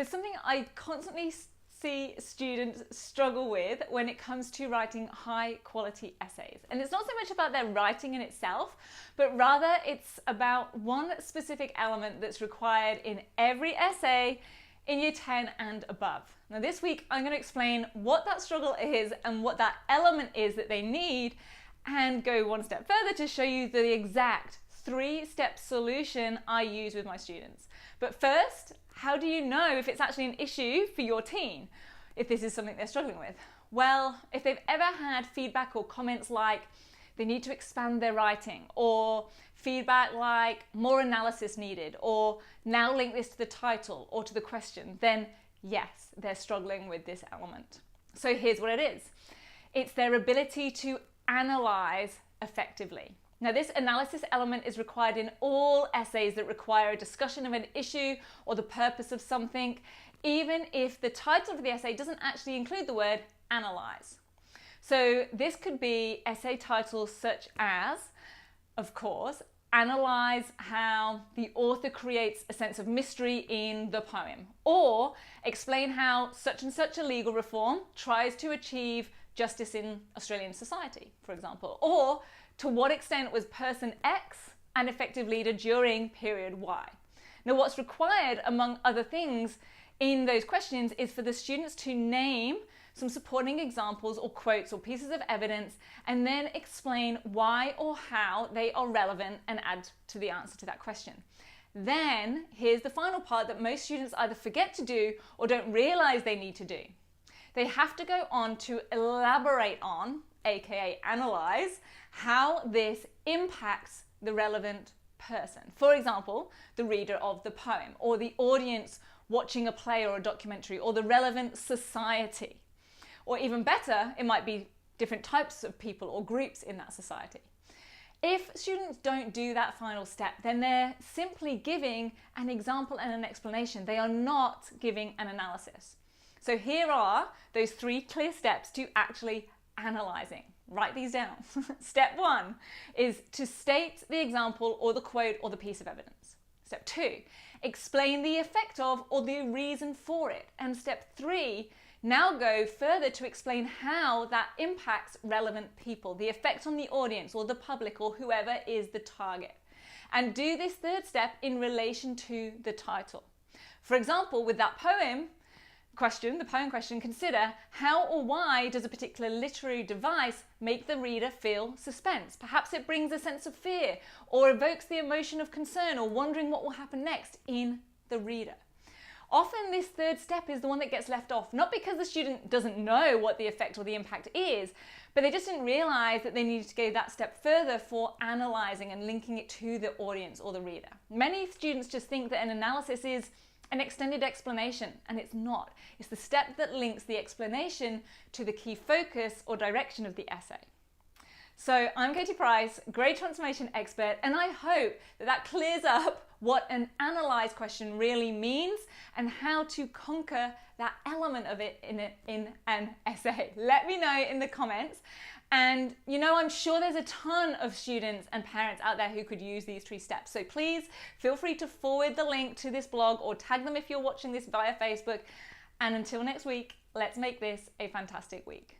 There's something I constantly see students struggle with when it comes to writing high quality essays. And it's not so much about their writing in itself, but rather it's about one specific element that's required in every essay in year 10 and above. Now this week I'm going to explain what that struggle is and what that element is that they need, and go one step further to show you the exact 3-step solution I use with my students. But first, how do you know if it's actually an issue for your teen, if this is something they're struggling with? Well, if they've ever had feedback or comments like they need to expand their writing, or feedback like more analysis needed, or now link this to the title or to the question, then yes, they're struggling with this element. So here's what it is. It's their ability to analyze effectively. Now, this analysis element is required in all essays that require a discussion of an issue or the purpose of something, even if the title of the essay doesn't actually include the word analyze. So this could be essay titles such as, of course, analyze how the author creates a sense of mystery in the poem, or explain how such and such a legal reform tries to achieve justice in Australian society, for example, or to what extent was person X an effective leader during period Y. Now, what's required, among other things, in those questions is for the students to name some supporting examples or quotes or pieces of evidence, and then explain why or how they are relevant and add to the answer to that question. Then, here's the final part that most students either forget to do or don't realize they need to do. They have to go on to elaborate on, aka analyze, how this impacts the relevant person. For example, the reader of the poem, or the audience watching a play or a documentary, or the relevant society. Or even better, it might be different types of people or groups in that society. If students don't do that final step, then they're simply giving an example and an explanation. They are not giving an analysis. So here are those 3 clear steps to actually analyzing. Write these down. Step 1 is to state the example or the quote or the piece of evidence. Step 2, explain the effect of or the reason for it. And step 3, now go further to explain how that impacts relevant people, the effect on the audience or the public or whoever is the target. And do this 3rd step in relation to the title. For example, with that poem question, the poem question, consider how or why does a particular literary device make the reader feel suspense? Perhaps it brings a sense of fear or evokes the emotion of concern or wondering what will happen next in the reader. Often this 3rd step is the one that gets left off, not because the student doesn't know what the effect or the impact is, but they just didn't realize that they needed to go that step further for analyzing and linking it to the audience or the reader. Many students just think that an analysis is an extended explanation, and it's not. It's the step that links the explanation to the key focus or direction of the essay. So I'm Katie Price, grade transformation expert, and I hope that that clears up what an analyze question really means and how to conquer that element of it in an essay. Let me know in the comments. And I'm sure there's a ton of students and parents out there who could use these 3 steps. So please feel free to forward the link to this blog or tag them if you're watching this via Facebook. And until next week, let's make this a fantastic week.